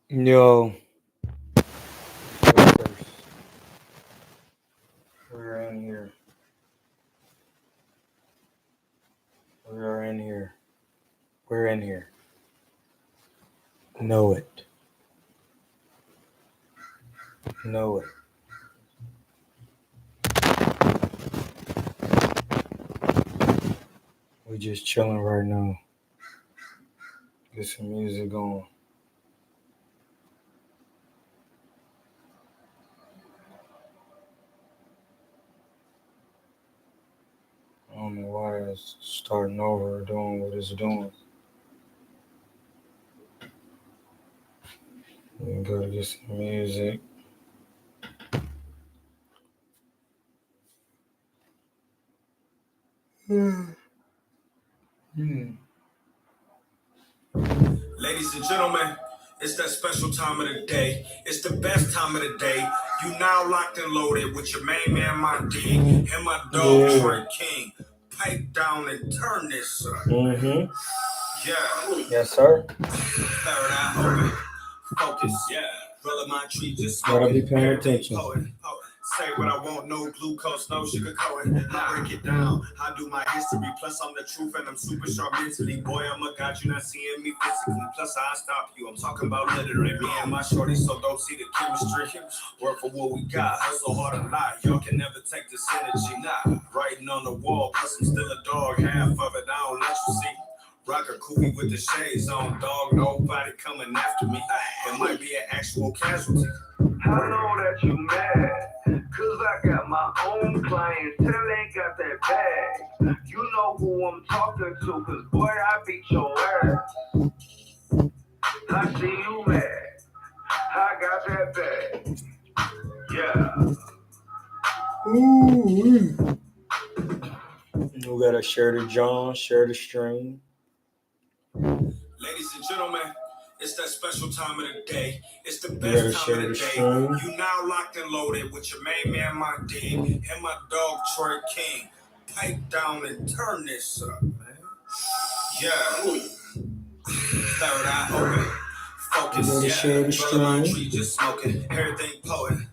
Yo, first, we're in here. We are in here. We're in here. Know it. Know it. We just chilling right now. Get some music on. I don't know why it's starting over or doing what it's doing. We gotta get some music. Ladies and gentlemen, it's that special time of the day. It's the best time of the day. You now locked and loaded with your main man, my D, and my dog, Troy King. Pipe down and turn this up. Mm-hmm. Yeah. Yes, sir. Third eye open. Focus. Yeah. Roll my tree, just Gotta be smoking. paying Everything attention. potent. Say what I want, no glucose, no sugar coating. I break it down. I do my history, plus I'm the truth and I'm super sharp mentally. Boy, I'm a god, you're not seeing me physically. Plus I stop you. I'm talking about literally me and my shorty, so don't see the chemistry. Work for what we got, hustle hard a lot. Y'all can never take this energy. Nah, writing on the wall, plus I'm still a dog. Half of it I don't let you see. Rock a kufi with the shades on, dog. Nobody coming after me. It might be an actual casualty. I know that you mad, cause I got my own clients. Tell ain't got that bag. You know who I'm talking to, cause boy, I beat your ass. I see you mad, I got that bag. Yeah. Ooh. We gotta share the John, share the stream. Ladies and gentlemen, it's that special time of the day. It's the best time of the day. You now locked and loaded with your main man, my D, and my dog, Troy King. Pipe down and turn this up, man. Yeah. Third eye open. Focus, yeah. Roll my tree, just smoking. Everything potent.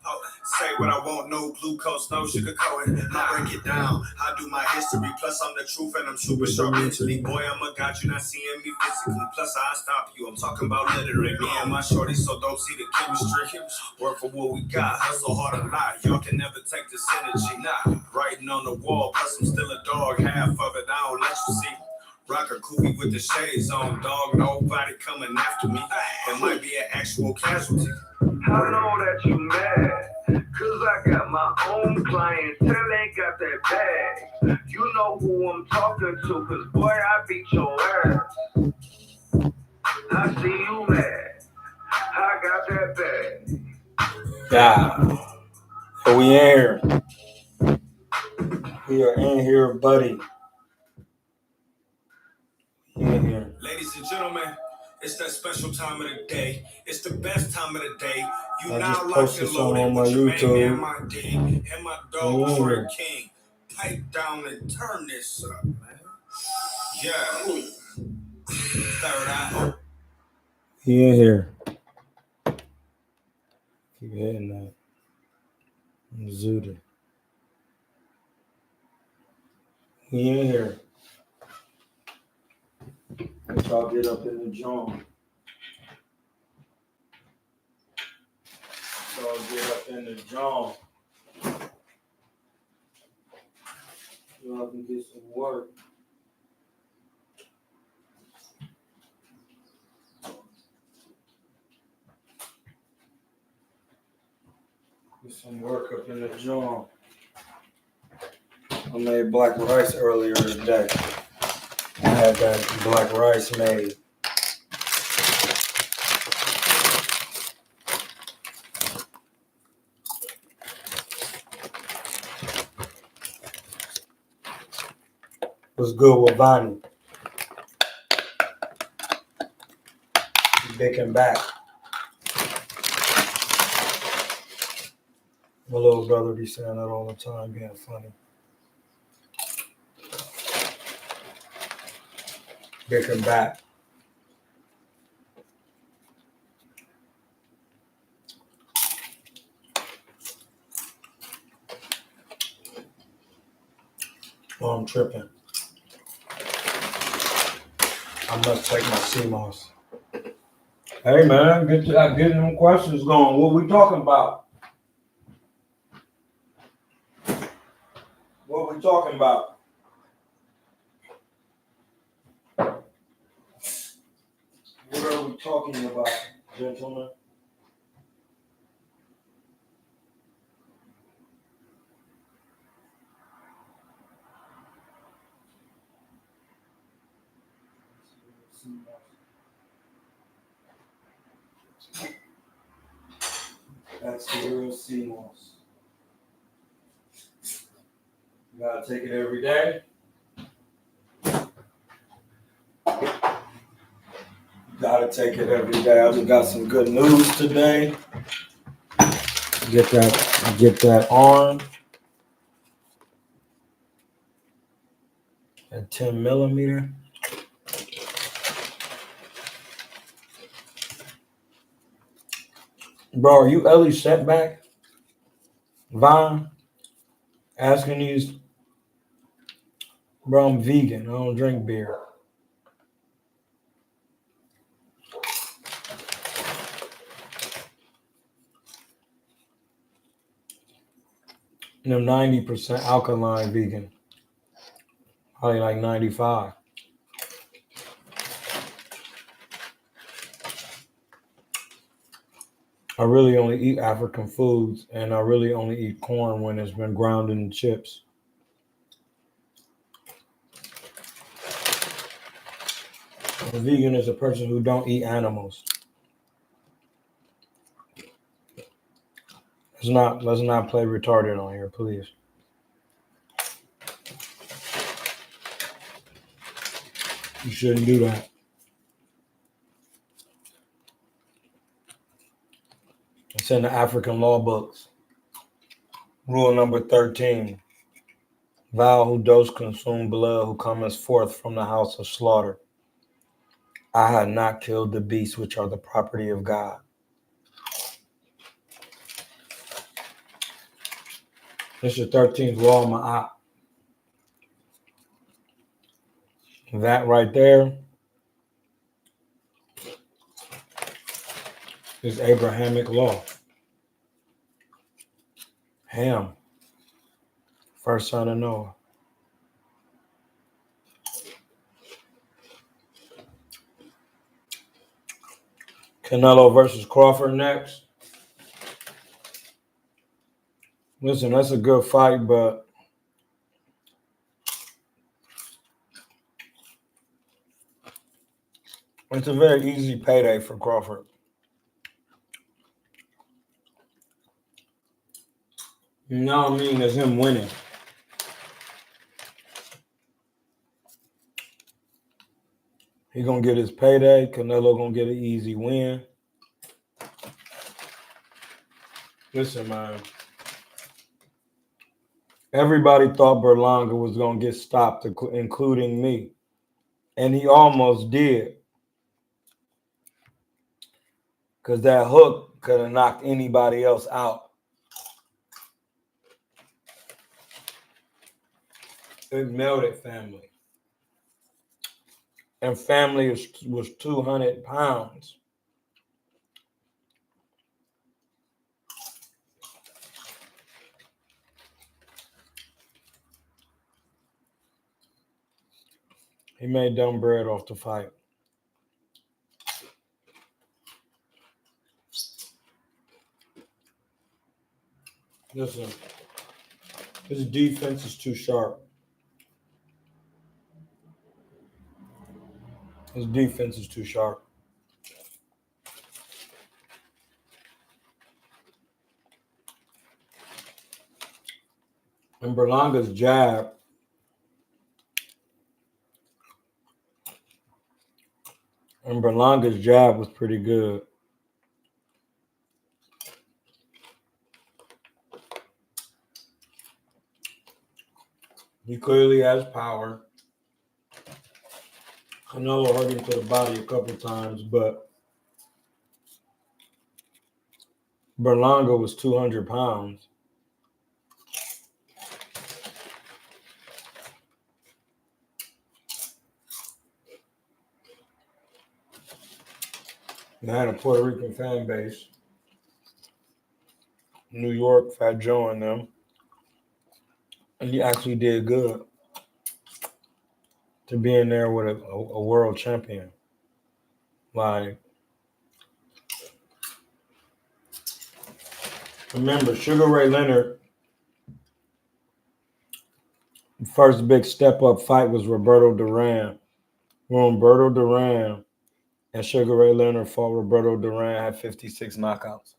Say what I want, no glucose, no sugar coating. I break it down. I do my history, plus I'm the truth and I'm super sharp mentally. Boy, I'm a god, you're not seeing me physically. Plus I stop you. I'm talking about literally me and my shorty, so don't see the chemistry. Work for what we got, hustle hard a lot. Y'all can never take this energy. Nah, writing on the wall, plus I'm still a dog. Half of it I don't let you see. Rock a kufi with the shades on, dog. Nobody coming after me. It might be an actual casualty. I know that you mad, cause I got my own clients. Tell ain't got that bag. You know who I'm talking to, cause boy, I beat your ass. I see you mad, I got that bag. Yeah. So we in here. We are in here, buddy. In here. Ladies and gentlemen, it's that special time of the day. It's the best time of the day. You now locked and loaded with your main man, my D, and my dog, Troy King. Pipe down and turn this up, man. Yeah. Third eye. He in here. Keep hitting that. Zooted. He in here. Let y'all get up in the joint. Y'all get up in the joint. Y'all can get some work. Get some work up in the joint. I made black rice earlier today. I had that black rice made. Was good with Bonnie. Big and back. My little brother be saying that all the time, being funny. Big and back. Oh, I'm tripping. I must take my CMOS. Hey man, get them questions going. What we talking about? What we talking about? What are we talking about, gentlemen? That's the real CMOS. You gotta take it every day. You gotta take it every day. I just got some good news today. Get that on. At 10 millimeter. Bro, are you Ellie Setback? Vine? Asking these. Bro, I'm vegan. I don't drink beer. And I'm 90% alkaline vegan. Probably like 95. I really only eat African foods, and I really only eat corn when it's been ground in chips. A vegan is a person who don't eat animals. Let's not play retarded on here, please. You shouldn't do that. It's in the African law books. Rule number 13. Thou who dost consume blood, who comest forth from the house of slaughter. I had not killed the beasts which are the property of God. This is the 13th law of Ma'at. That right there is Abrahamic law. Ham, first son of Noah. Canelo versus Crawford next. Listen, that's a good fight, but it's a very easy payday for Crawford. You know what I mean? It's him winning. He gonna get his payday. Canelo gonna get an easy win. Listen, man. Everybody thought Berlanga was gonna get stopped, including me, and he almost did. Because that hook could have knocked anybody else out. It melted family. And family was 200 pounds. He made dumb bread off the fight. Listen, his defense is too sharp. His defense is too sharp. And Berlanga's jab was pretty good. He clearly has power. Canelo hurt him to the body a couple times, but Berlanga was 200 pounds. They had a Puerto Rican fan base. New York, Fat Joe and them. And he actually did good to be in there with a world champion. Like, remember, Sugar Ray Leonard, first big step up fight was Roberto Duran. When Roberto Duran and Sugar Ray Leonard fought, Roberto Duran had 56 knockouts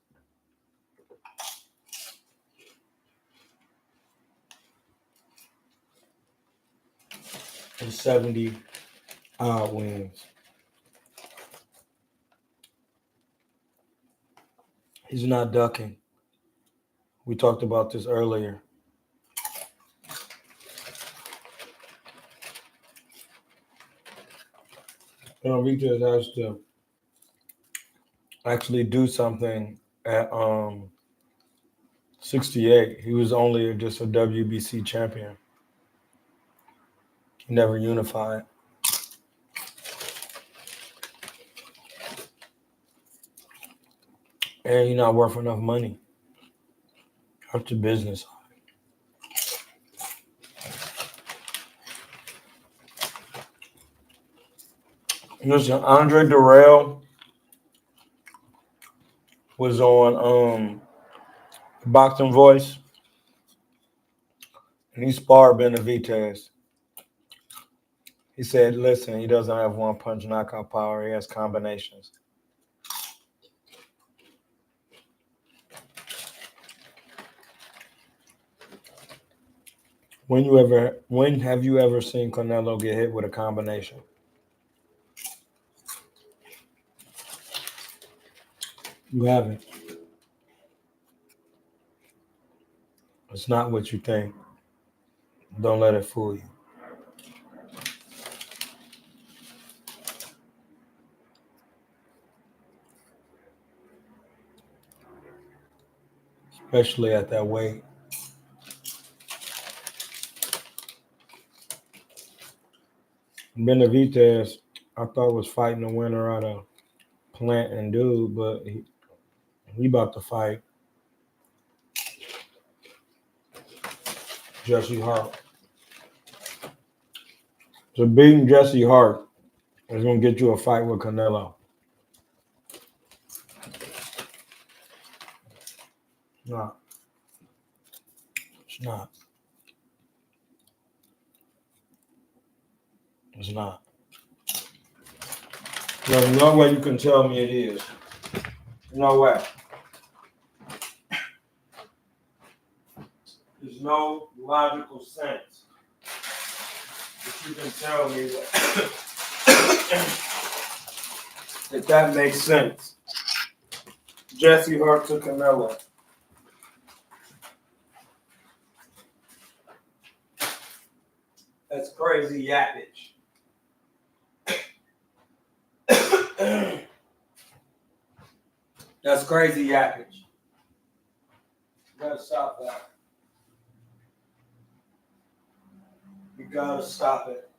and 70 odd wins. He's not ducking. We talked about this earlier. Benavidez has to actually do something at 68. He was only just a WBC champion. He never unified. And you're not worth enough money. Up to business. Listen, Andre Durrell was on Boxing Voice, and he sparred Benavidez. He said, listen, he doesn't have one punch knockout power. He has combinations. When have you ever seen Canelo get hit with a combination? You haven't. It's not what you think. Don't let it fool you. Especially at that weight. Benavidez, I thought was fighting the winner out of Plant and Dude, but he about to fight Jesse Hart. So beating Jesse Hart is going to get you a fight with Canelo. No. It's not. It's not. There's no way you can tell me it is. No way. There's no logical sense that you can tell me that that makes sense. Jesse Hart to Canelo. That's crazy yappage. That's crazy yappage. You gotta stop that. You gotta stop it.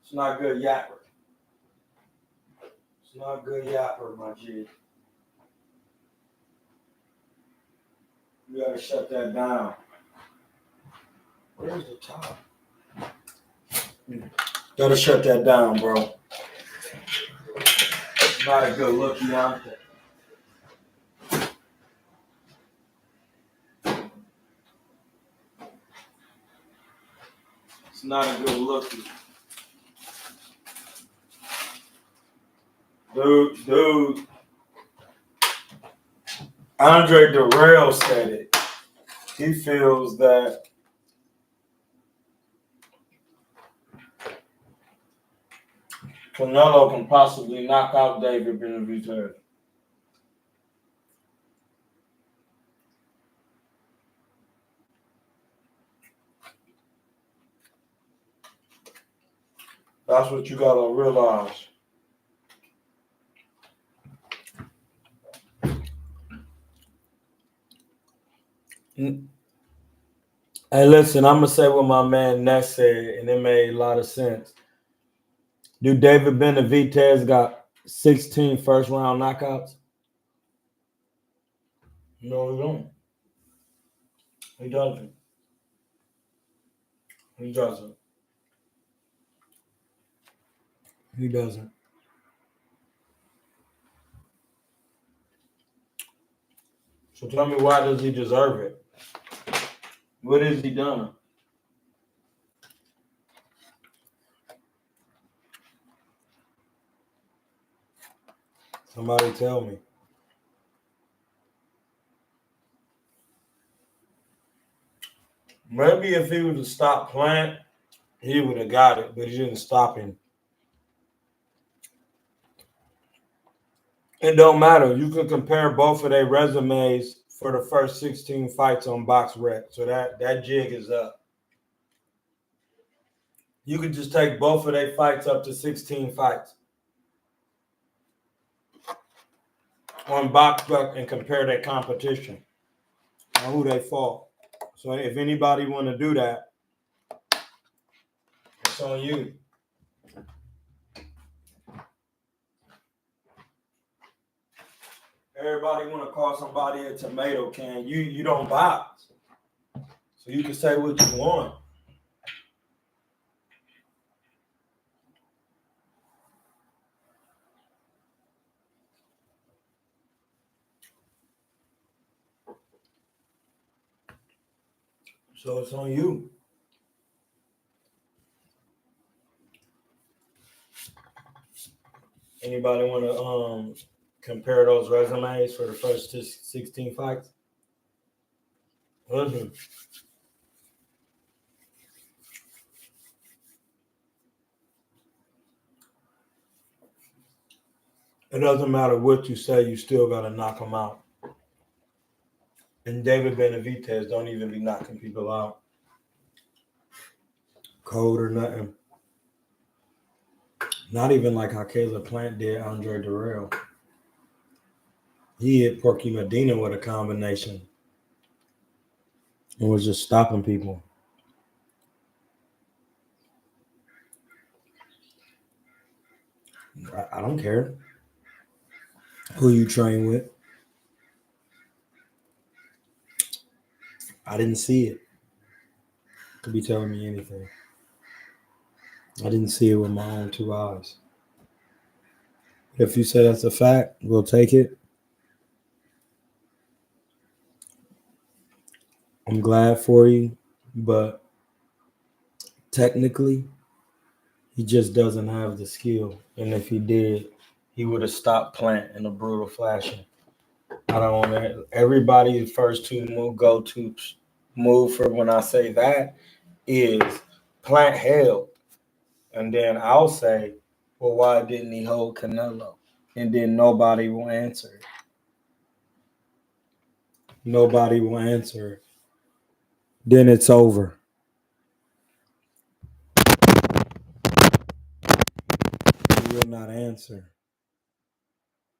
It's not good yapper. It's not good yapper, my G. You gotta shut that down. Where's the top? Gotta shut that down, bro. It's not a good look, Deontay. It's not a good look. Dude. Andre Durrell said it. He feels that Canelo can possibly knock out David Benavidez. That's what you gotta realize. Hey, listen, I'm gonna say what my man Ness said, and it made a lot of sense. Dude, David Benavidez got 16 first round knockouts? No, he don't. He doesn't. He doesn't. He doesn't. So tell me, why does he deserve it? What has he done? Somebody tell me. Maybe if he would have stopped playing, he would have got it, but he didn't stop him. It don't matter. You can compare both of their resumes for the first 16 fights on BoxRec. So that jig is up. You can just take both of their fights up to 16 fights on BoxRec and compare their competition and who they fought. So if anybody want to do that, it's on you. Everybody want to call somebody a tomato can. You don't box. So you can say what you want. So it's on you. Anybody want to compare those resumes for the first 16 fights? Listen. It doesn't matter what you say, you still got to knock them out. And David Benavidez don't even be knocking people out. Cold or nothing. Not even like how Caleb Plant did Andre Durrell. He hit Porky Medina with a combination and was just stopping people. I don't care who you train with. I didn't see it. Could be telling me anything. I didn't see it with my own two eyes. If you say that's a fact, we'll take it. I'm glad for you, but technically, he just doesn't have the skill. And if he did, he would have stopped Plant in a brutal fashion. I don't want to. Everybody's first go-to move for when I say that is Plant held. And then I'll say, well, why didn't he hold Canelo? And then nobody will answer it. Nobody will answer it. Then it's over. You will not answer.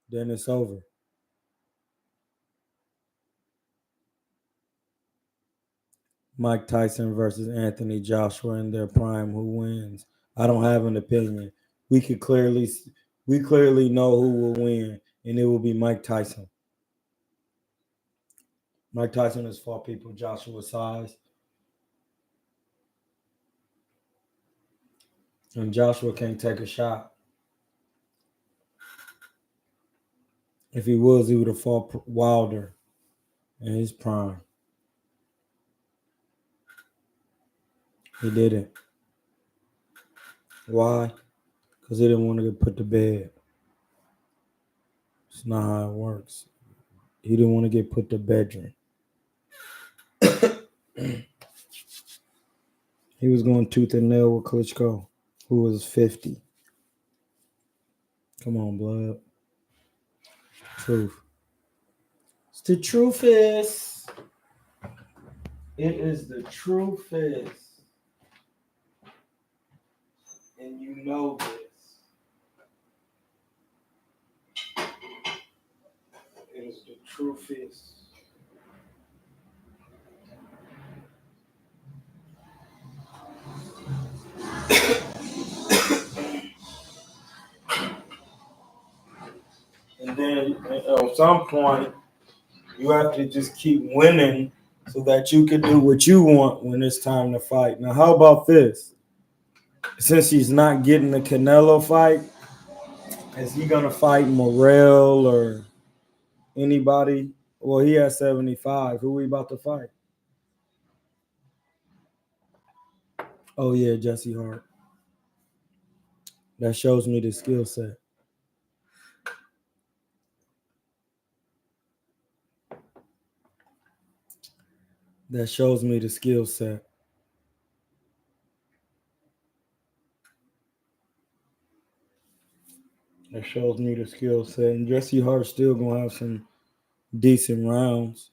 Then it's over. Mike Tyson versus Anthony Joshua in their prime. Who wins? I don't have an opinion. We clearly know who will win, and it will be Mike Tyson. Mike Tyson has fought people Joshua's size. And Joshua can't take a shot. If he was, he would have fought Wilder in his prime. He didn't. Why? Because he didn't want to get put to bed. It's not how it works. He didn't want to get put to bedroom. He was going tooth and nail with Klitschko, who was 50. Come on, blood. Truth. It's the truth is. It is the truth is. And you know this. It is the truth is. And then at some point, you have to just keep winning so that you can do what you want when it's time to fight. Now, how about this? Since he's not getting the Canelo fight, is he gonna fight Morrell or anybody? Well, he has 75. Who we about to fight? Oh yeah, Jesse Hart. That shows me the skill set. That shows me the skill set. That shows me the skill set. And Jesse Hart's still gonna have some decent rounds.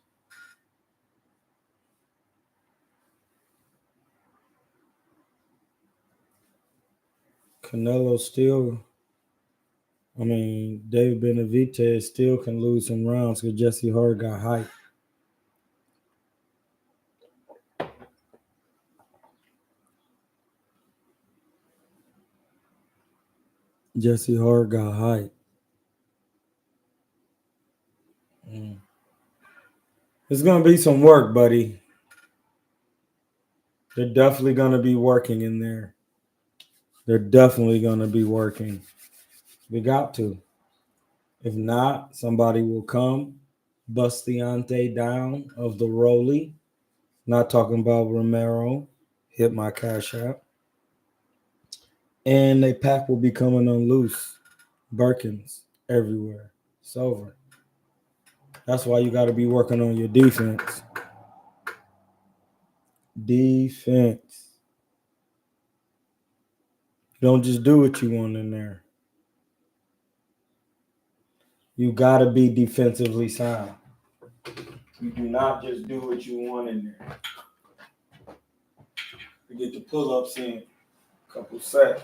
Canelo still, David Benavidez still can lose some rounds because Jesse Hart got hype. Jesse Hart got hype. It's gonna be some work, buddy. They're definitely gonna be working in there. They're definitely gonna be working. We got to. If not, somebody will come, bust Deontay down of the Rolly. Not talking about Romero. Hit my cash app. And a pack will be coming on loose. Birkins everywhere. It's over. That's why you got to be working on your defense. Defense. Don't just do what you want in there. You got to be defensively sound. You do not just do what you want in there. You get the pull-ups in a couple sets.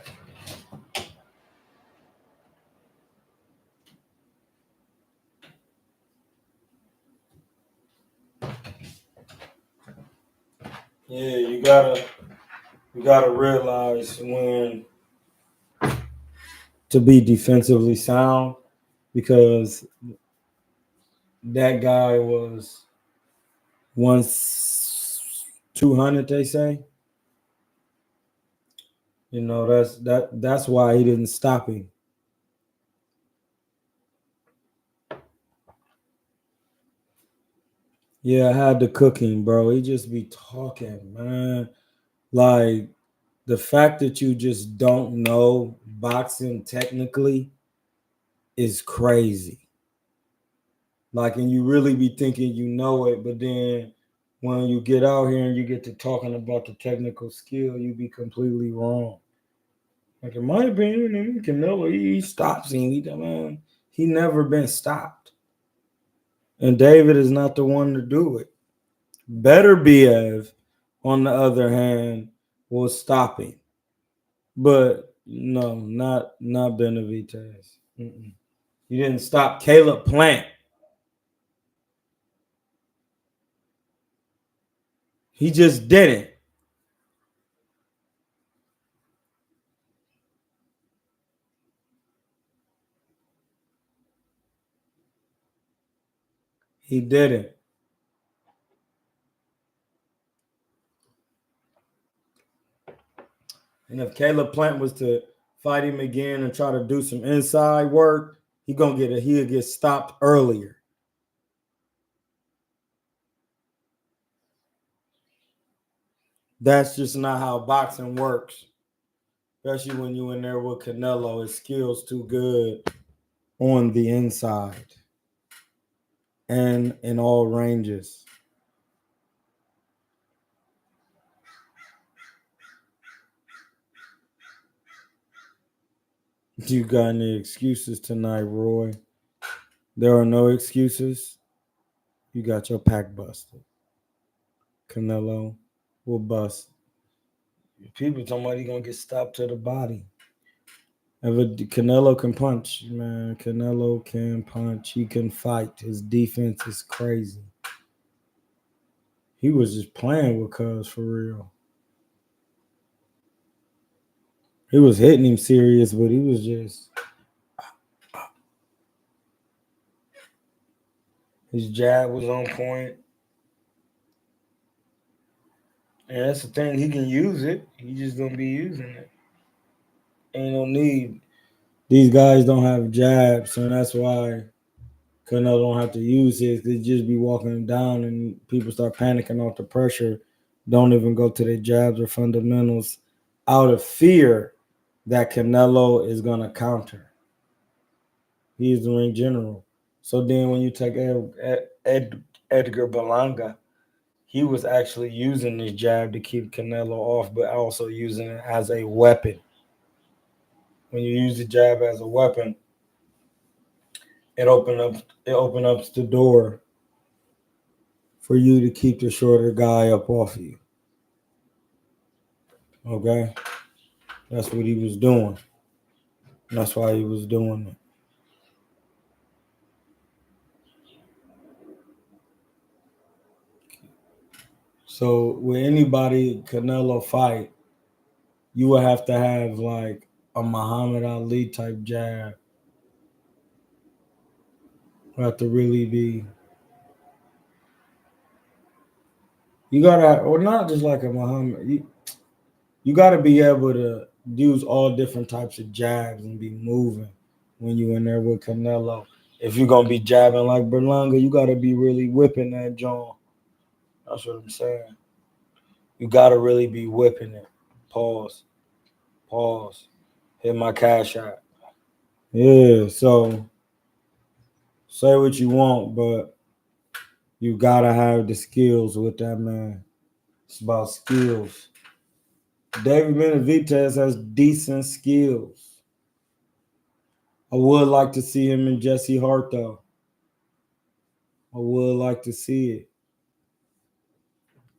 Yeah, you gotta realize when to be defensively sound because that guy was once 200, they say. You know, that's why he didn't stop him. Yeah, I had to cook him, bro. He just be talking, man. Like the fact that you just don't know boxing technically is crazy. Like, and you really be thinking you know it, but then when you get out here and you get to talking about the technical skill, you be completely wrong. Like in my opinion, Canelo, he stops him. He never been stopped. And David is not the one to do it. Better Biev, on the other hand, will stop him. But no, not Benavidez. Mm-mm. You didn't stop Caleb Plant. He just didn't. He didn't. And if Caleb Plant was to fight him again and try to do some inside work, he'll get stopped earlier. That's just not how boxing works. Especially when you in there with Canelo, his skills too good on the inside and in all ranges. Do you got any excuses tonight, Roy? There are no excuses. You got your pack busted. Canelo will bust. People talking about he gonna get stopped to the body. Canelo can punch, man. Canelo can punch. He can fight. His defense is crazy. He was just playing with Cuz for real. He was hitting him serious, but he was just. His jab was on point. And that's the thing. He can use it. He just don't be using it. Ain't no need. These guys don't have jabs, and that's why Canelo don't have to use his. They just be walking him down, and people start panicking off the pressure. Don't even go to their jabs or fundamentals out of fear that Canelo is gonna counter. He's the ring general. So then, when you take Edgar Berlanga, he was actually using his jab to keep Canelo off, but also using it as a weapon. When you use the jab as a weapon, it opens up the door for you to keep the shorter guy up off of you. Okay? That's what he was doing. That's why he was doing it. So with anybody Canelo fight, you would have to have like a Muhammad Ali type jab. You have to really be. You gotta, or not just like a Muhammad. You gotta be able to use all different types of jabs and be moving when you in there with Canelo. If you're gonna be jabbing like Berlanga, you gotta be really whipping that jaw. That's what I'm saying. You gotta really be whipping it. Pause. Pause. Hit my cash out. Yeah, so say what you want, but you gotta have the skills with that man. It's about skills. David Benavidez has decent skills. I would like to see him and Jesse Hart though. I would like to see it.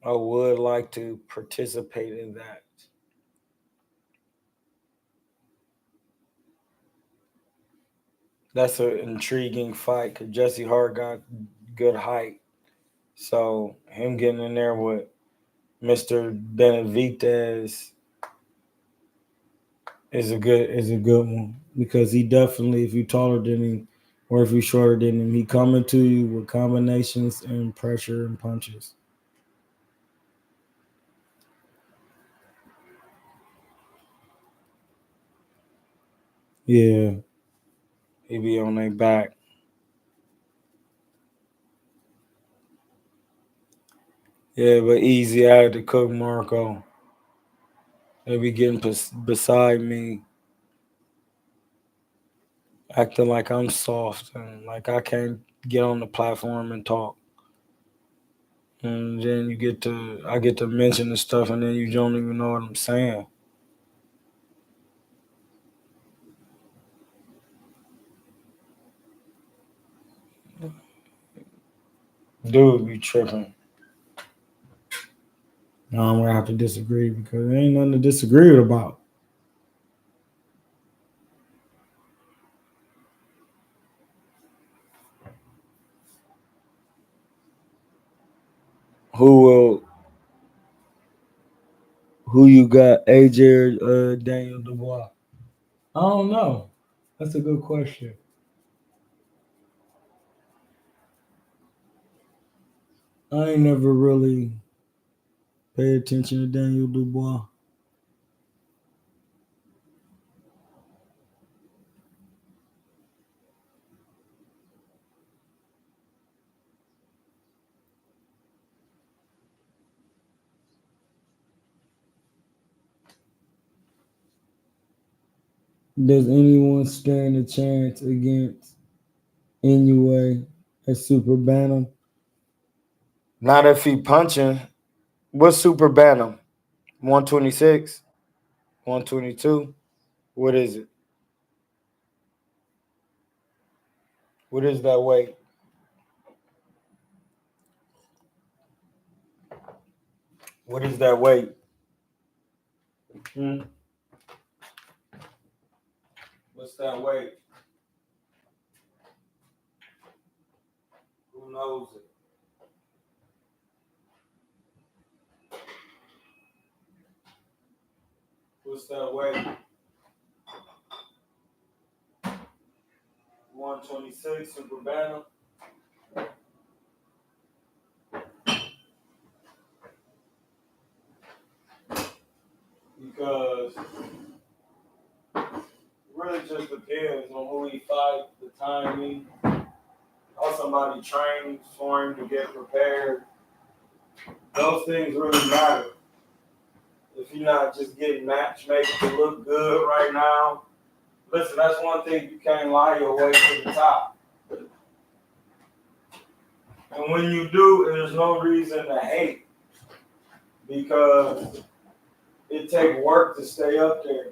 I would like to participate in that. That's an intriguing fight because Jesse Hart got good height. So him getting in there with Mr. Benavidez is a good one because he definitely, if you taller than him or if you shorter than him, he coming to you with combinations and pressure and punches. Yeah, he be on their back. Yeah, but easy. I had to cook Marco. They be getting beside me, acting like I'm soft and like I can't get on the platform and talk. And then I get to mention the stuff, and then you don't even know what I'm saying. Dude, be tripping. No, I'm gonna have to disagree because there ain't nothing to disagree about. Who will? Who you got? AJ or Daniel Dubois? I don't know. That's a good question. I ain't never really paid attention to Daniel Dubois. Does anyone stand a chance against Inoue at Super Bantam? Not if he punching. What's Super Bantam? 126? 122? What is it? What is that weight? What is that weight? Hmm? What's that weight? Who knows it? What's that weight? 126 Super Bantam? I mean, how somebody trains for him to get prepared. Those things really matter. If you're not just getting matchmaking to look good right now, listen, that's one thing you can't lie your way to the top. And when you do, there's no reason to hate because it takes work to stay up there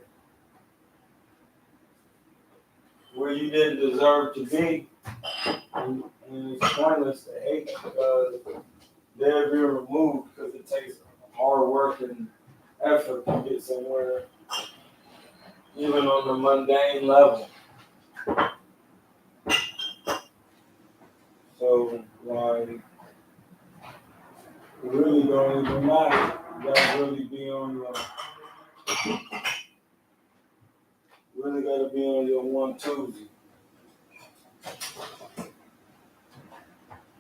where you didn't deserve to be. And it's pointless to hate because they're being removed because it takes hard work and effort to get somewhere, even on the mundane level. So, like, it really don't even matter. You gotta really be on your, really gotta be on your 1-2.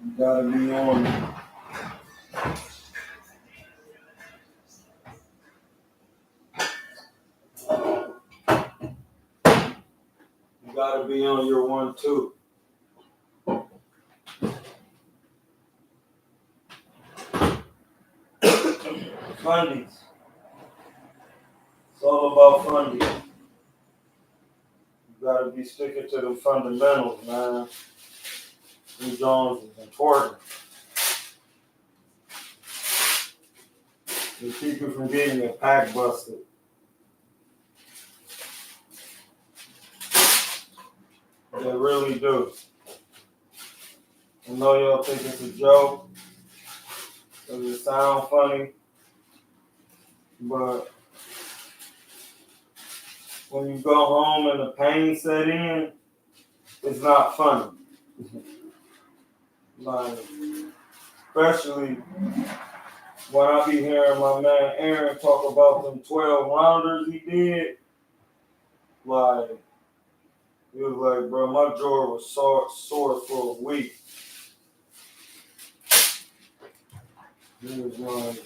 You gotta be on it. You gotta be on your 1-2. Fundies. It's all about fundies. You gotta be sticking to the fundamentals, man. These Jones is important. To keep you from getting your pack busted. They really do. I know y'all think it's a joke. It sound funny. But when you go home and the pain set in, it's not funny. Like, especially when I be hearing my man Aaron talk about them 12 rounders he did. Like, he was like, bro, my jaw was sore for a week. He was like,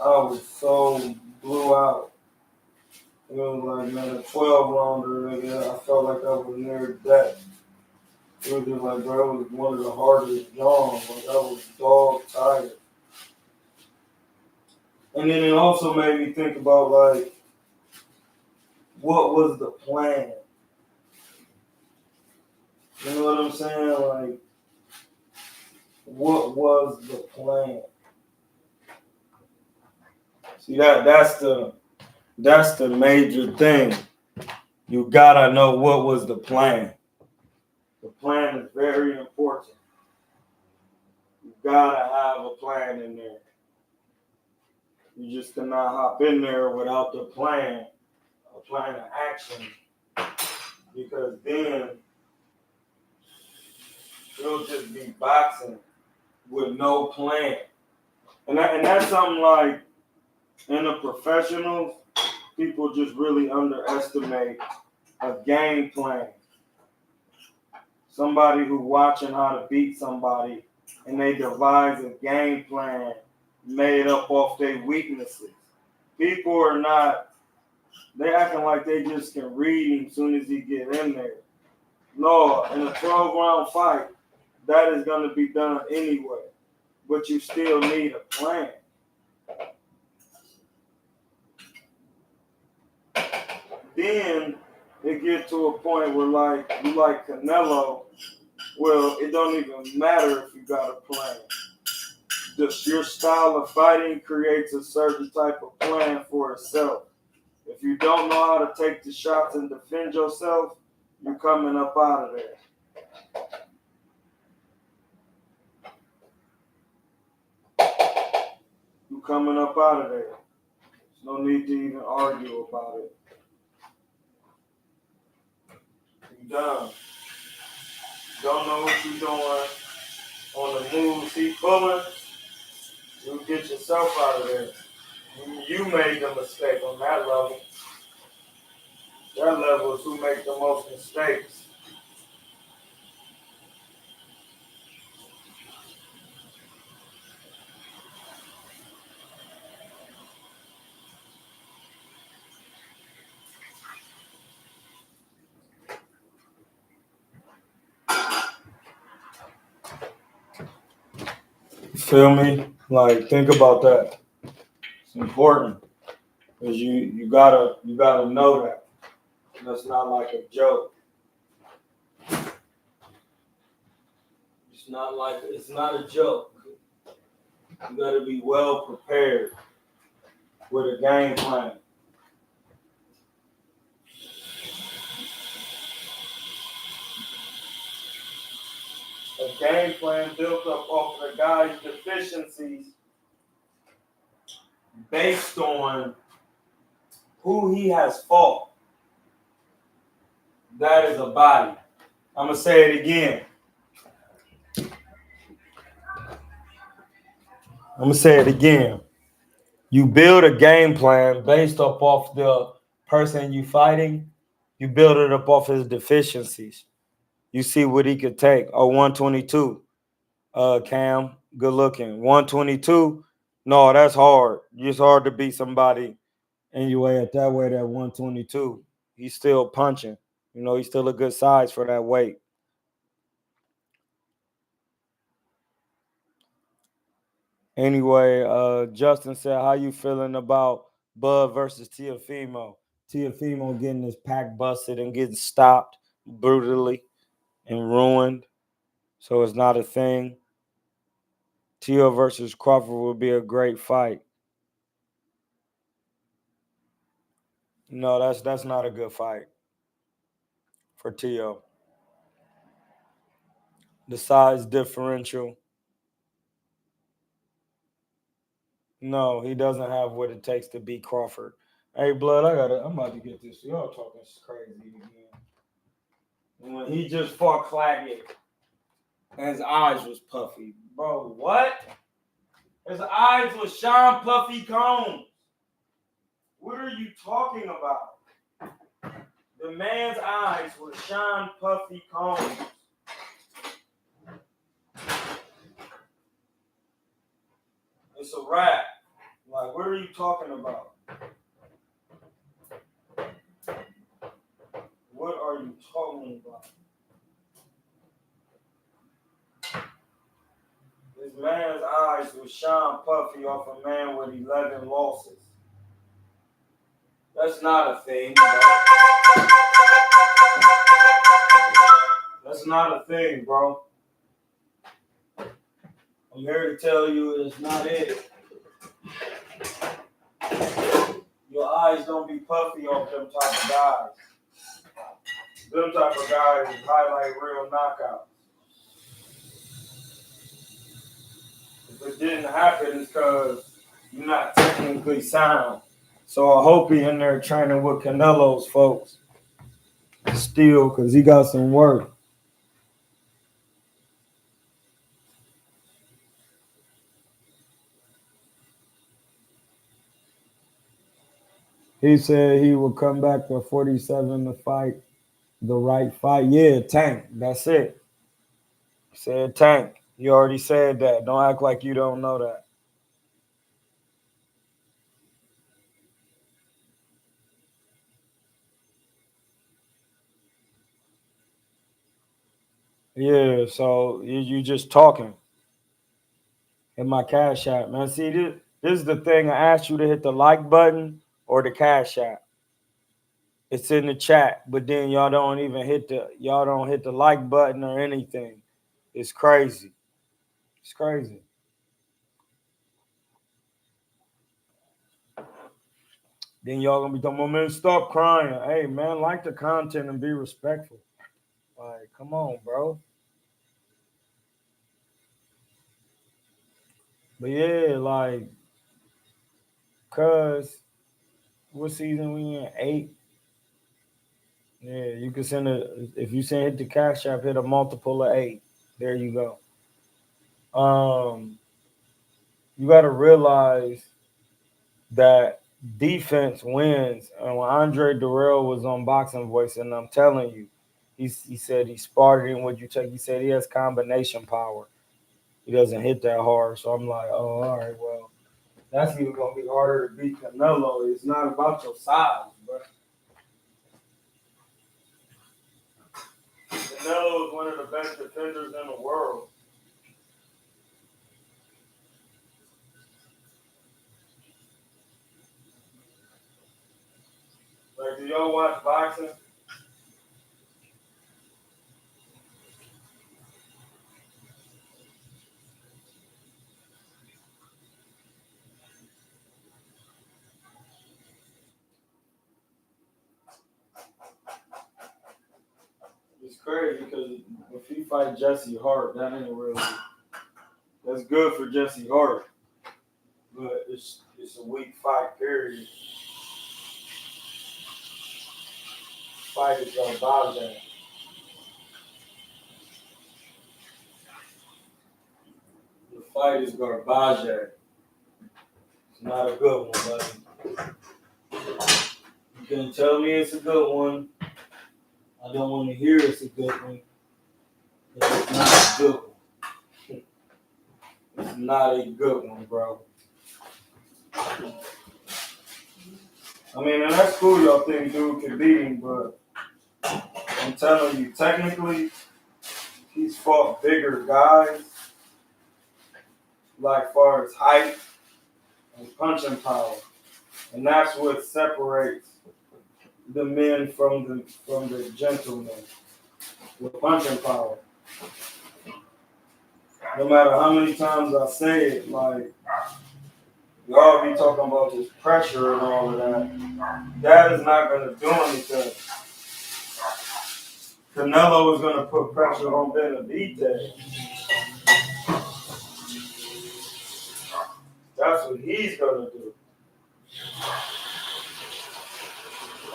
I was so blew out. It was like, man, a 12 rounder, nigga, I felt like I was near death. It was just like, bro, it was one of the hardest jobs. Like, I was dog tired. And then it also made me think about, like, what was the plan? You know what I'm saying? Like, what was the plan? See, that's the major thing. You gotta know what was the plan. The plan is very important. You gotta have a plan in there. You just cannot hop in there without the plan, a plan of action, because then it'll just be boxing with no plan. And that's something like in the professionals, people just really underestimate a game plan. Somebody who watching how to beat somebody and they devise a game plan made up off their weaknesses. People are not, they acting like they just can read him as soon as he get in there. No, in a 12-round fight, that is going to be done anyway. But you still need a plan. Then it gets to a point where, like, you like Canelo, well, it don't even matter if you got a plan. Your style of fighting creates a certain type of plan for itself. If you don't know how to take the shots and defend yourself, you're coming up out of there. You're coming up out of there. There's no need to even argue about it. You're done. Don't know what you're doing on the moves he pulling, you get yourself out of there. You made the mistake on that level. That level is who makes the most mistakes. Feel me? Like, think about that. It's important. Because you gotta know that. That's not like a joke. It's not a joke. You gotta be well prepared with a game plan. A game plan built up off of the guy's deficiencies based on who he has fought. That is a body. I'm going to say it again. You build a game plan based off the person you fighting. You build it up off his deficiencies. You see what he could take. Oh, 122. Cam, good looking. 122. No, that's hard. It's hard to beat somebody and you weigh at that weight at 122. He's still punching. You know, he's still a good size for that weight. Anyway, Justin said, how you feeling about Bud versus Teofimo? Teofimo getting his pack busted and getting stopped brutally and ruined. So it's not a thing. Teo versus Crawford would be a great fight. No, that's not a good fight for Teo. The size differential. No, he doesn't have what it takes to beat Crawford. Hey, Blood, I'm about to get this. Y'all talking crazy again. When he just fought Claggett, and his eyes was puffy. Bro, what? His eyes was Sean Puffy Combs. What are you talking about? The man's eyes were Sean Puffy Combs. It's a wrap. Like, what are you talking about? What are you talking about? This man's eyes was Sean Puffy off a man with 11 losses. That's not a thing, bro. That's not a thing, bro. I'm here to tell you it's not it. Your eyes don't be puffy off them type of guys. Them type of guys highlight real knockouts. If it didn't happen, it's because you're not technically sound. So I hope he in there training with Canelo's folks still, because he got some work. He said he would come back to 47 to fight the right fight. Yeah, Tank. That's it. He said Tank. You already said that. Don't act like you don't know that. Yeah, so you just talking in my Cash App, man. See, this is the thing. I asked you to hit the like button or the Cash App. It's in the chat, but then y'all don't hit the like button or anything. It's crazy. It's crazy. Then y'all gonna be talking, man, stop crying. Hey, man, like the content and be respectful. Like, come on, bro. But yeah, like, cuz what season we in? 8. Yeah, you can send if you hit the Cash App, hit a multiple of 8. There you go. You gotta realize that defense wins. And when Andre Durrell was on Boxing Voice, and I'm telling you, he said he sparred in what you take. He said he has combination power. He doesn't hit that hard. So I'm like, oh, all right, well, that's even gonna be harder to beat Canelo. It's not about your size, bro. Canelo is one of the best defenders in the world. y'all watch boxing? It's crazy because if he fight Jesse Hart, that ain't really. That's good for Jesse Hart, but it's a weak fight. Period. Fight is garbage. The fight is garbage. It's not a good one, buddy. You can tell me it's a good one. I don't want to hear it's a good one. It's not a good one. It's not a good one, bro. I mean, and that's cool y'all think dude can beat him, but I'm telling you, technically, he's fought bigger guys, like far as height and punching power. And that's what separates the men from the gentlemen, with punching power. No matter how many times I say it, like, y'all be talking about this pressure and all of that. That is not going to do anything. Canelo is going to put pressure on Benavidez. That's what he's going to do.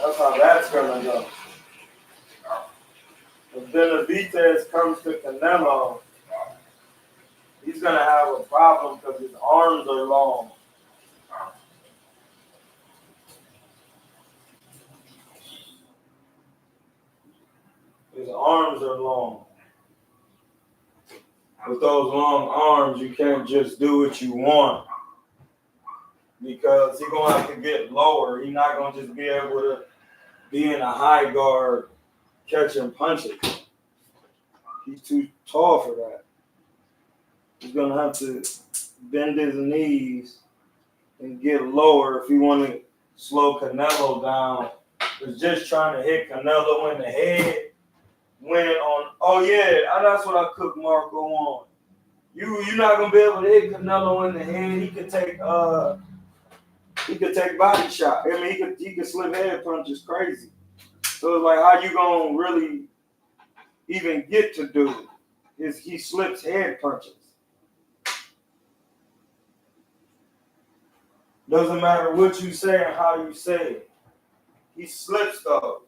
That's how that's going to go. If Benavidez comes to Canelo, he's going to have a problem because his arms are long. His arms are long. With those long arms, you can't just do what you want because he's going to have to get lower. He's not going to just be able to be in a high guard catching punches. He's too tall for that. He's going to have to bend his knees and get lower if you want to slow Canelo down. It's just trying to hit Canelo in the head. Win on, oh yeah, that's what I cooked Marco on. You're not gonna be able to hit Canelo in the head. He could take body shot. I mean, he could slip head punches crazy. So it's like, how you gonna really even get to do it? He slips head punches. Doesn't matter what you say and how you say it. He slips those.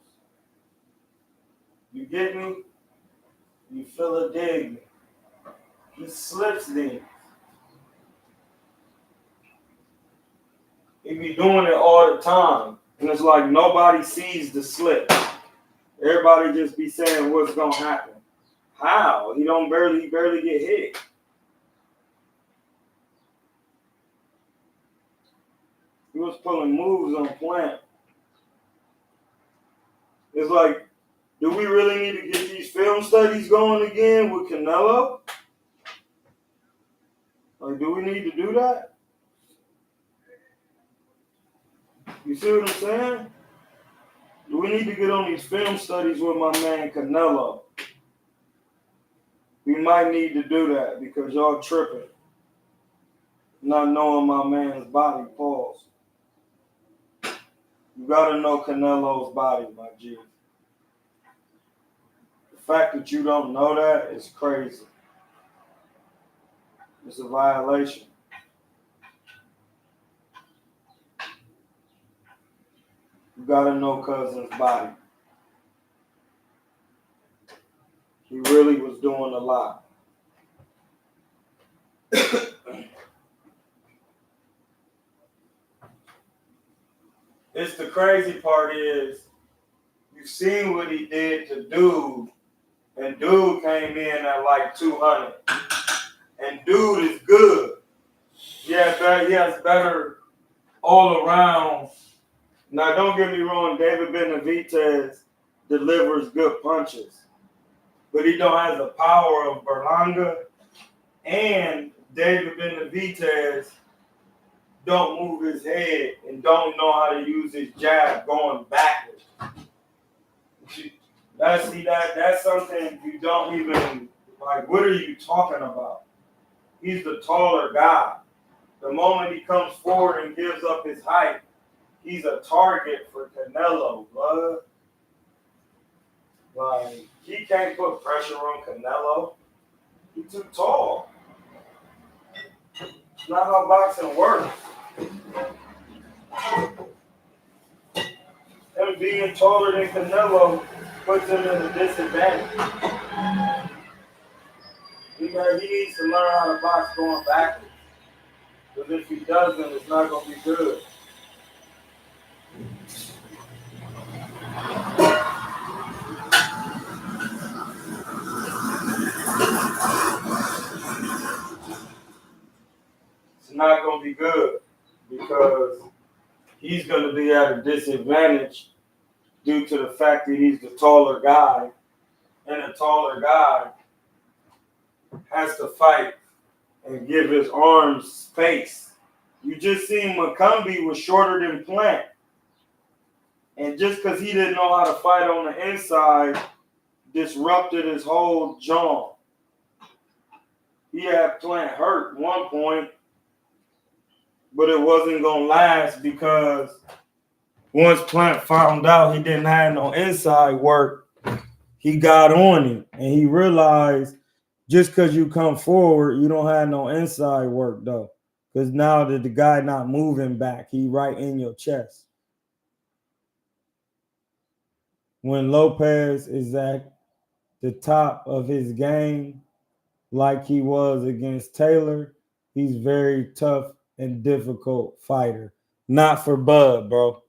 You get me? You feel a dig. He slips these. He be doing it all the time. And it's like nobody sees the slip. Everybody just be saying what's gonna happen. How? He barely get hit. He was pulling moves on Plant. It's like, do we really need to get these film studies going again with Canelo? Like, do we need to do that? You see what I'm saying? Do we need to get on these film studies with my man Canelo? We might need to do that because y'all tripping. Not knowing my man's body, pause. You gotta know Canelo's body, my G. The fact that you don't know that is crazy. It's a violation. You gotta know cousin's body. He really was doing a lot. It's the crazy part is, you've seen what he did to Dude, and Dude came in at like 200. And Dude is good. He has better all around. Now, don't get me wrong, David Benavidez delivers good punches. But he don't have the power of Berlanga. And David Benavidez don't move his head and don't know how to use his jab going backwards. That's something you don't even, like, what are you talking about? He's the taller guy. The moment he comes forward and gives up his height, he's a target for Canelo, bud. Like, he can't put pressure on Canelo. He's too tall. It's not how boxing works. Him being taller than Canelo puts him in a disadvantage. He needs to learn how to box going backwards. Because if he doesn't, it's not going to be good. It's not going to be good because he's going to be at a disadvantage due to the fact that he's the taller guy, and the taller guy has to fight and give his arms space. You just seen McCombie was shorter than Plant. And just because he didn't know how to fight on the inside, disrupted his whole jaw. He had Plant hurt at one point, but it wasn't going to last because once Plant found out he didn't have no inside work, he got on him. And he realized just because you come forward, you don't have no inside work, though. Because now that the guy not moving back, he right in your chest. When Lopez is at the top of his game, like he was against Taylor, he's very tough and difficult fighter. Not for Bud, bro.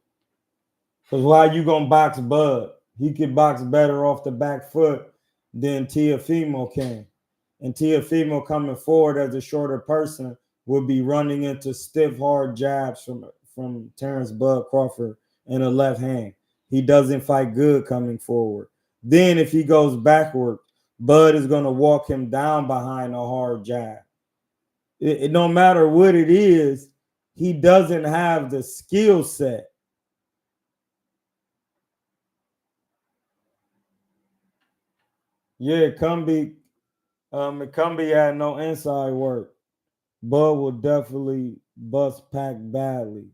Because why you going to box Bud? He could box better off the back foot than Teofimo can. And Teofimo coming forward as a shorter person will be running into stiff, hard jabs from Terrence Bud Crawford in the left hand. He doesn't fight good coming forward. Then if he goes backward, Bud is going to walk him down behind a hard jab. It no matter what it is, he doesn't have the skill set. Yeah, McCombie had no inside work. Bud will definitely bust Pac badly.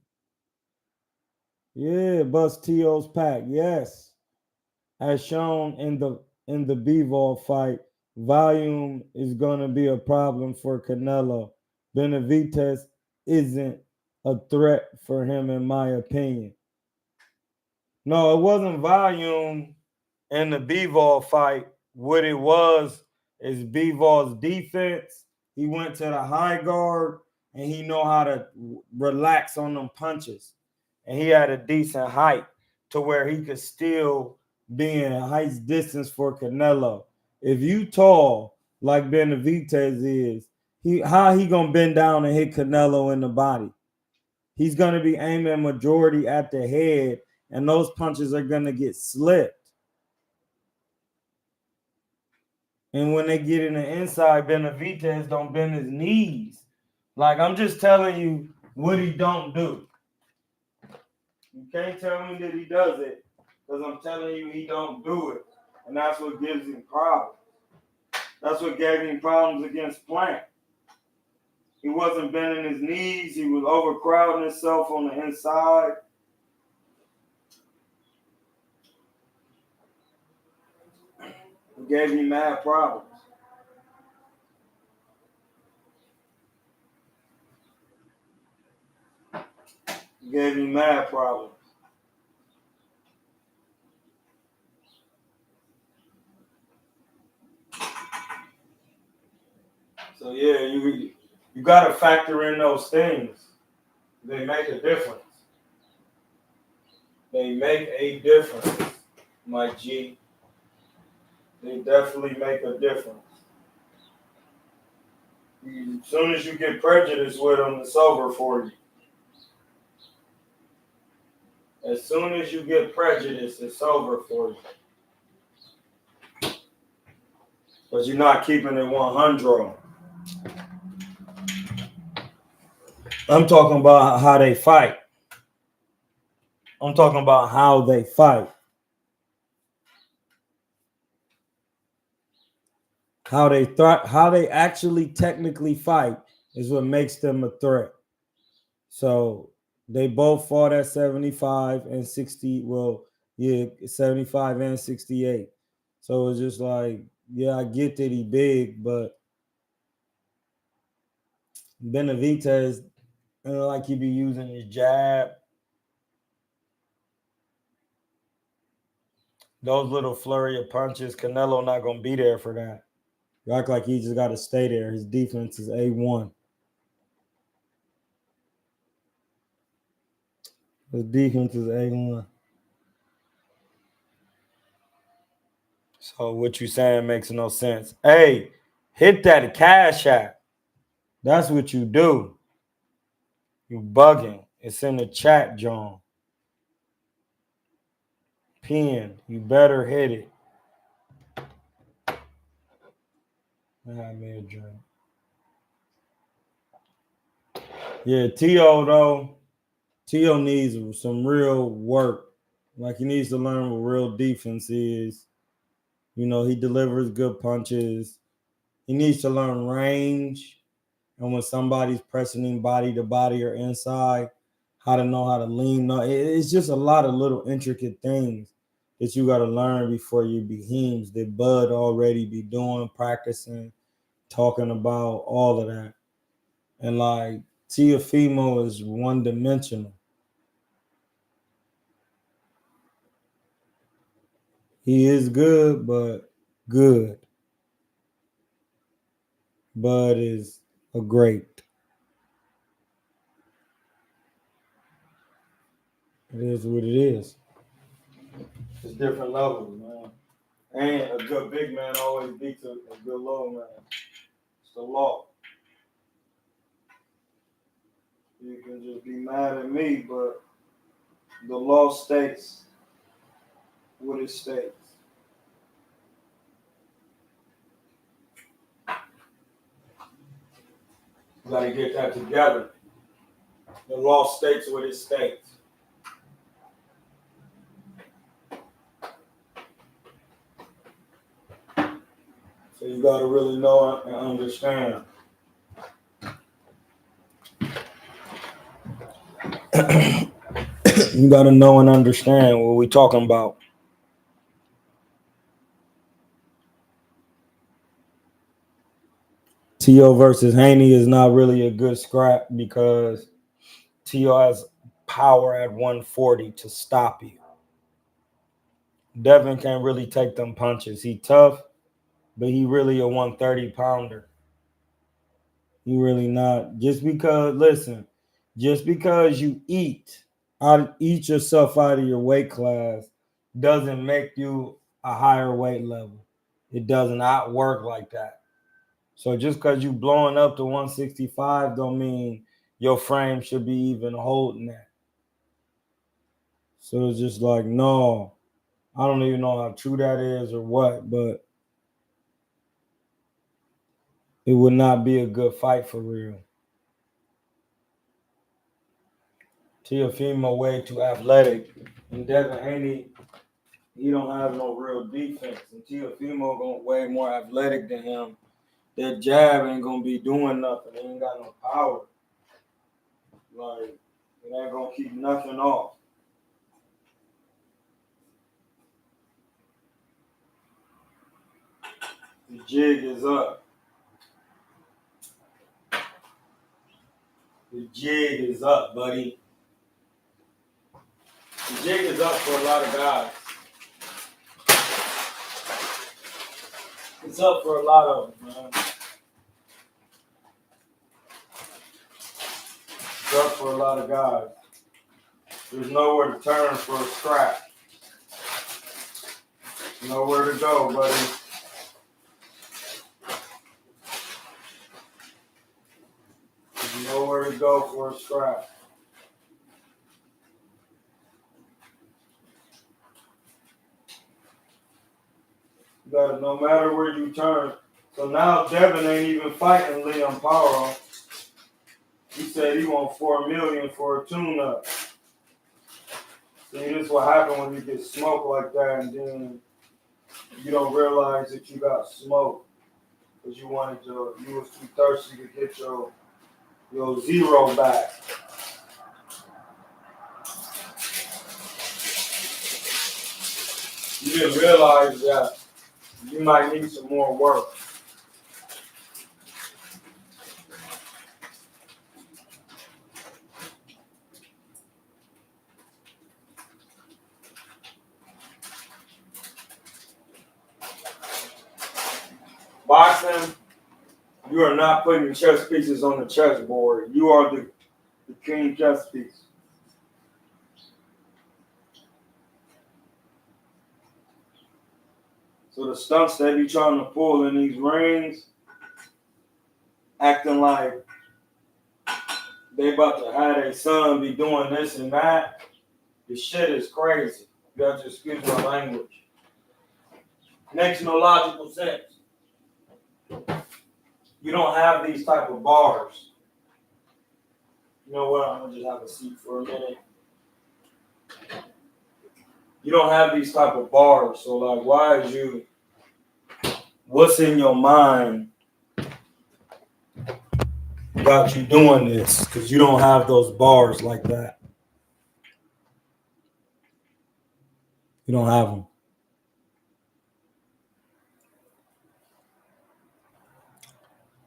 Yeah, bust T.O.'s Pac, yes. As shown in the Bivol fight, volume is going to be a problem for Canelo. Benavidez isn't a threat for him, in my opinion. No, it wasn't volume in the Bivol fight. What it was is Bivol's defense. He went to the high guard and he know how to relax on them punches. And he had a decent height to where he could still be in a height distance for Canelo. If you tall like Benavidez is, how he gonna bend down and hit Canelo in the body? He's gonna be aiming majority at the head, and those punches are gonna get slipped. And when they get in the inside, Benavidez don't bend his knees. Like, I'm just telling you what he don't do. You can't tell me that he does it, because I'm telling you he don't do it. And that's what gives him problems. That's what gave him problems against Plant. He wasn't bending his knees. He was overcrowding himself on the inside. It gave him mad problems. It gave him mad problems. So yeah, you got to factor in those things. They make a difference. They make a difference, my G. They definitely make a difference. As soon as you get prejudiced with them, it's over for you. As soon as you get prejudiced, it's over for you. Because you're not keeping it 100. I'm talking about how they fight. I'm talking about how they fight. How they actually technically fight is what makes them a threat. So they both fought at 75 and 60. Well, yeah, 75 and 68. So it's just like, yeah, I get that he big, but Benavidez, like he be using his jab. Those little flurry of punches, Canelo not gonna be there for that. You act like he just got to stay there. His defense is A1. His defense is A1. So what you saying makes no sense. Hey, hit that cash app. That's what you do. You bugging. It's in the chat, John. Pin. You better hit it. Have me a drink. Yeah, T.O. though. T.O. needs some real work. Like he needs to learn what real defense is. You know, he delivers good punches. He needs to learn range. And when somebody's pressing him body to body or inside, how to know how to lean. No, it's just a lot of little intricate things that you got to learn before you be heems that Bud already be doing, practicing, talking about all of that. And like Tiafimo is one dimensional. He is good, but good. Bud is a great. It is what it is. It's different levels, man. And a good big man always beats a good little man. It's the law. You can just be mad at me, but the law states what it states. You gotta get that together. The law states what it states. So you gotta really know and understand. You gotta know and understand what we're talking about. T.O. versus Haney is not really a good scrap because T.O. has power at 140 to stop you. Devin can't really take them punches. He tough, but he really a 130 pounder. He really not. Just because you eat yourself out of your weight class doesn't make you a higher weight level. It does not work like that. So just because you blowing up to 165 don't mean your frame should be even holding that. So it's just like, no, I don't even know how true that is or what, but it would not be a good fight for real. Teofimo way too athletic. And Devin Haney, he don't have no real defense. And Teofimo gonna way more athletic than him. That jab ain't gonna be doing nothing. He ain't got no power. Like, it ain't gonna keep nothing off. The jig is up. The jig is up, buddy. The jig is up for a lot of guys. It's up for a lot of them, man. It's up for a lot of guys. There's nowhere to turn for a scrap. Nowhere to go, buddy. There's nowhere to go for a scrap. You gotta, no matter where you turn. So now Devin ain't even fighting Leon Paro. He said he want $4 million for a tune-up. See, this is what happens when you get smoked like that, and then you don't realize that you got smoked because you was too thirsty to get your zero back. You didn't realize that you might need some more work. Boxing, you are not putting chess pieces on the chessboard. You are the king chess piece. So the stunts they be trying to pull in these rings, acting like they about to have their son be doing this and that, the shit is crazy. You have to excuse my language. Makes no logical sense. You don't have these type of bars. You know what? I'm gonna just have a seat for a minute. You don't have these type of bars. So like, what's in your mind about you doing this? Because you don't have those bars like that. You don't have them.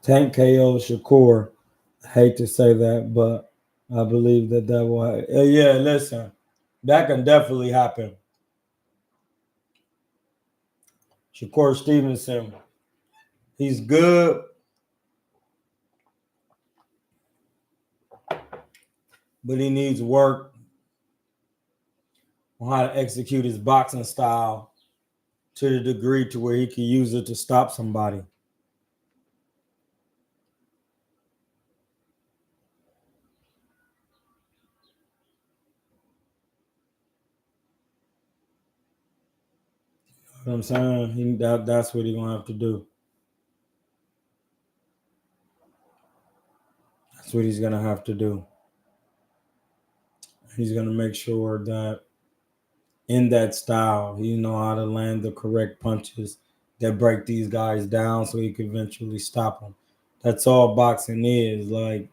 Tank KO Shakur. I hate to say that, but I believe that will. Yeah, listen, that can definitely happen. Shakur Stevenson, he's good, but he needs work on how to execute his boxing style to the degree to where he can use it to stop somebody. You know what I'm saying? That's what he's going to have to do. That's what he's going to have to do. He's going to make sure that in that style, he know how to land the correct punches that break these guys down so he can eventually stop them. That's all boxing is. Like,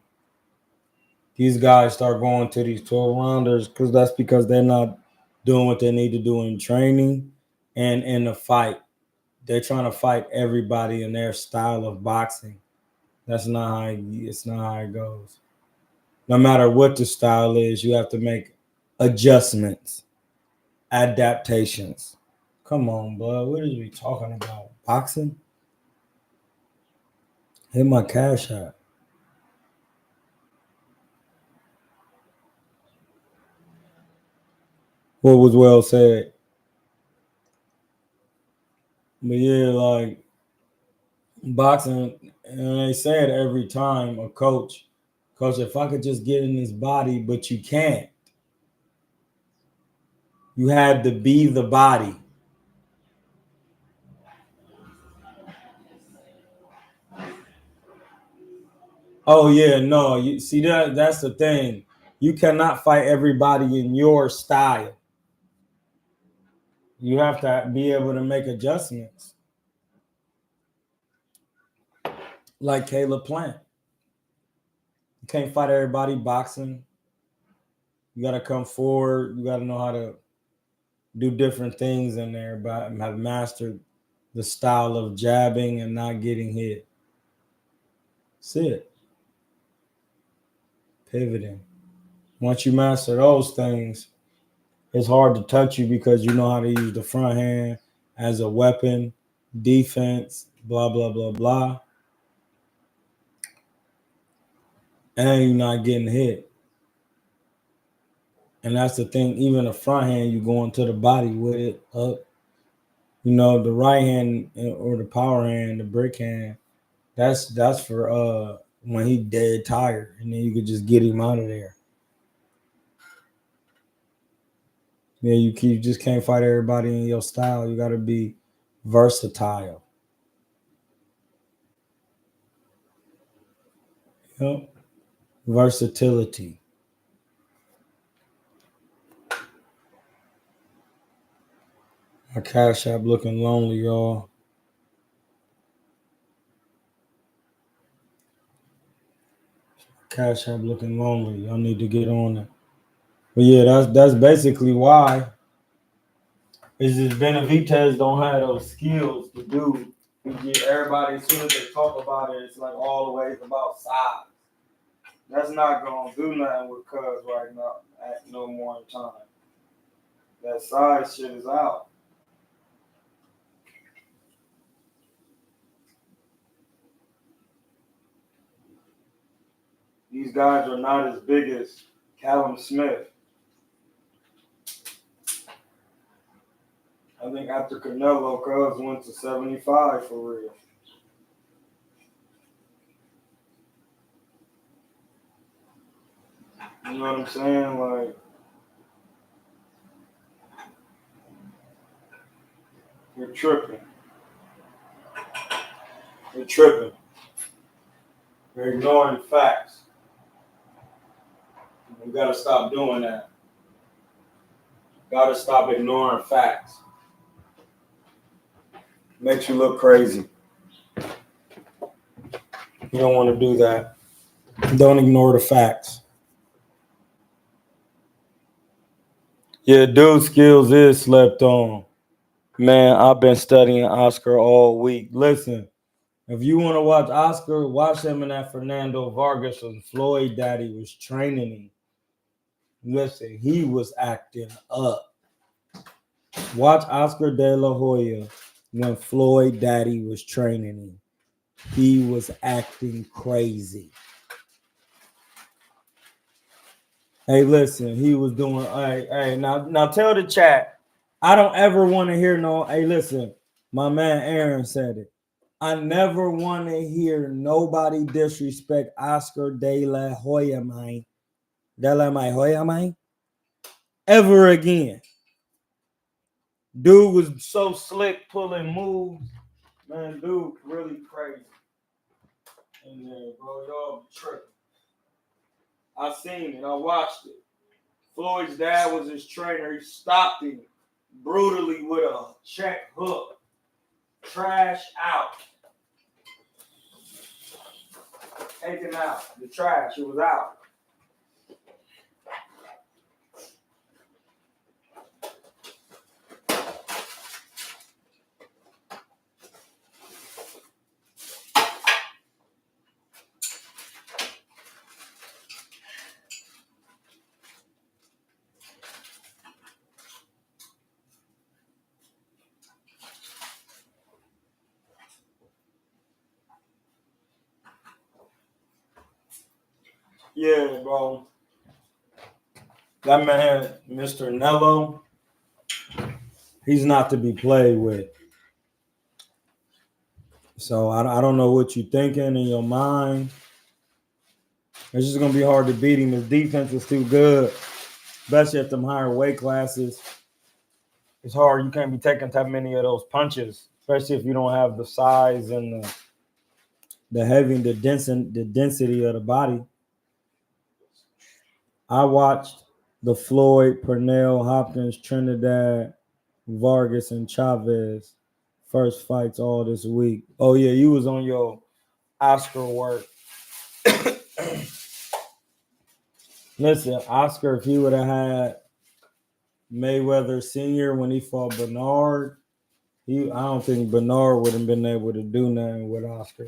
these guys start going to these 12-rounders because they're not doing what they need to do in training and in the fight. They're trying to fight everybody in their style of boxing. It's not how it goes. No matter what the style is, you have to make adjustments, adaptations. Come on, bud. What are we talking about? Boxing? Hit my cash app. What was well said. But yeah, like boxing, and they say it every time, a coach, if I could just get in his body, but you can't. You had to be the body. Oh yeah, no. You see that's the thing. You cannot fight everybody in your style. You have to be able to make adjustments. Like Caleb Plant. You can't fight everybody boxing. You gotta come forward. You gotta know how to do different things in there, but have mastered the style of jabbing and not getting hit. That's it. Pivoting. Once you master those things, it's hard to touch you because you know how to use the front hand as a weapon, defense, blah, blah, blah, blah. And you're not getting hit. And that's the thing. Even the front hand, you go into the body with it up. You know, the right hand or the power hand, the brick hand, that's for when he dead tired, and then you could just get him out of there. Yeah, you just can't fight everybody in your style. You got to be versatile. Yep. versatility. My Cash App looking lonely, y'all. Cash App looking lonely. Y'all need to get on it. But yeah, that's basically why. Is just Benavidez don't have those skills to do. Everybody, as soon as they talk about it, it's like always about size. That's not gonna do nothing with Cuz right now at no more time. That size shit is out. These guys are not as big as Callum Smith. I think after Canelo, Cuz went to 75 for real. You know what I'm saying? Like, you're tripping. You're tripping. You're ignoring facts. You gotta stop doing that. Gotta stop ignoring facts. Makes you look crazy. You don't want to do that. Don't ignore the facts. Yeah, dude, skills is slept on. Man, I've been studying Oscar all week. Listen, if you want to watch Oscar, watch him in that Fernando Vargas and Floyd daddy was training him. Listen, he was acting up. Watch Oscar De La Hoya when Floyd daddy was training him. He was acting crazy. Hey, listen, he was doing. Hey, now tell the chat. I don't ever want to hear no. Hey, listen, my man Aaron said it. I never want to hear nobody disrespect Oscar De La Hoya, man. De La Hoya, man. Ever again. Dude was so slick pulling moves. Man, dude, really crazy. In there, bro, y'all be tripping. I seen it. I watched it. Floyd's dad was his trainer. He stopped him brutally with a check hook. Trash out. Taken out. The trash. It was out. Yeah, bro. That man, Mr. Nello, he's not to be played with. So I don't know what you're thinking in your mind. It's just going to be hard to beat him. His defense is too good, especially at them higher weight classes. It's hard. You can't be taking that many of those punches, especially if you don't have the size and the density of the body. I watched the Floyd, Pernell, Hopkins, Trinidad, Vargas, and Chavez first fights all this week. Oh, yeah, you was on your Oscar work. Listen, Oscar, if he would have had Mayweather Sr. when he fought Bernard, I don't think Bernard would have been able to do nothing with Oscar.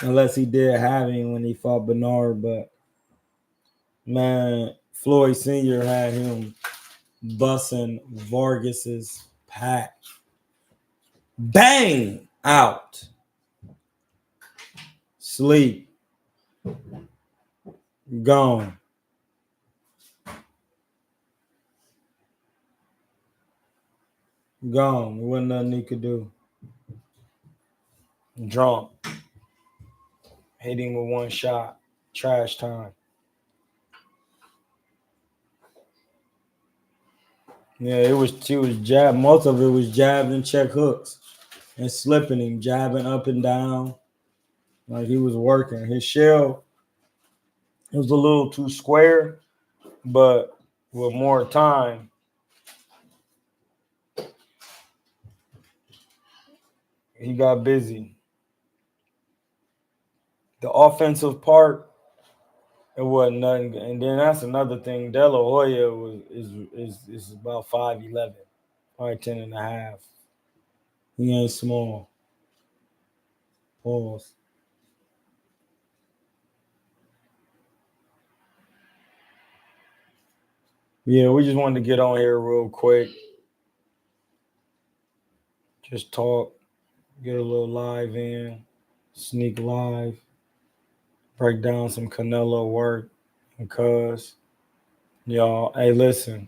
Unless he did have him when he fought Bernard, but man, Floyd Sr. had him busting Vargas's pack. Bang! Out. Sleep. Gone. Gone. There wasn't nothing he could do. Drunk. Hit him with one shot. Trash time. Yeah, he was jab. Most of it was jabbed and check hooks and slipping him, jabbing up and down. Like he was working. His shell, it was a little too square, but with more time, he got busy. The offensive part, it wasn't nothing. And then that's another thing. De La Hoya is about 5'11", probably 10 and a half. He ain't small. Pause. Yeah, we just wanted to get on here real quick. Just talk, get a little live in, sneak live, break down some Canelo work. Because, y'all, hey, listen,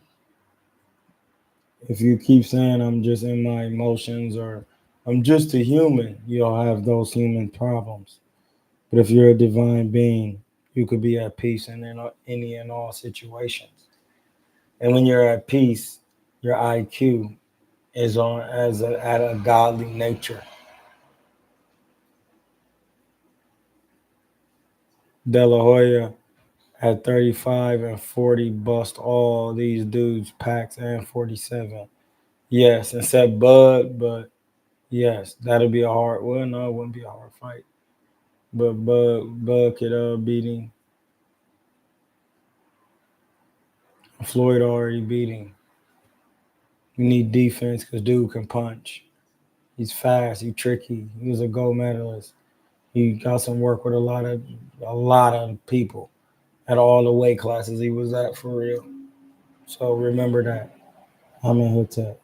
if you keep saying I'm just in my emotions or I'm just a human, you'll have those human problems. But if you're a divine being, you could be at peace in any and all situations. And when you're at peace, your IQ is on at a godly nature. De La Hoya at 35 and 40 bust all these dudes, Pax and 47. Yes, except Bud, but yes, that'll be a hard. Well, no, it wouldn't be a hard fight. But Bud could beat him. Floyd already beat him. You need defense because dude can punch. He's fast. He's tricky. He was a gold medalist. He got some work with a lot of people at all the weight classes he was at for real. So remember that. I'm in Hotel.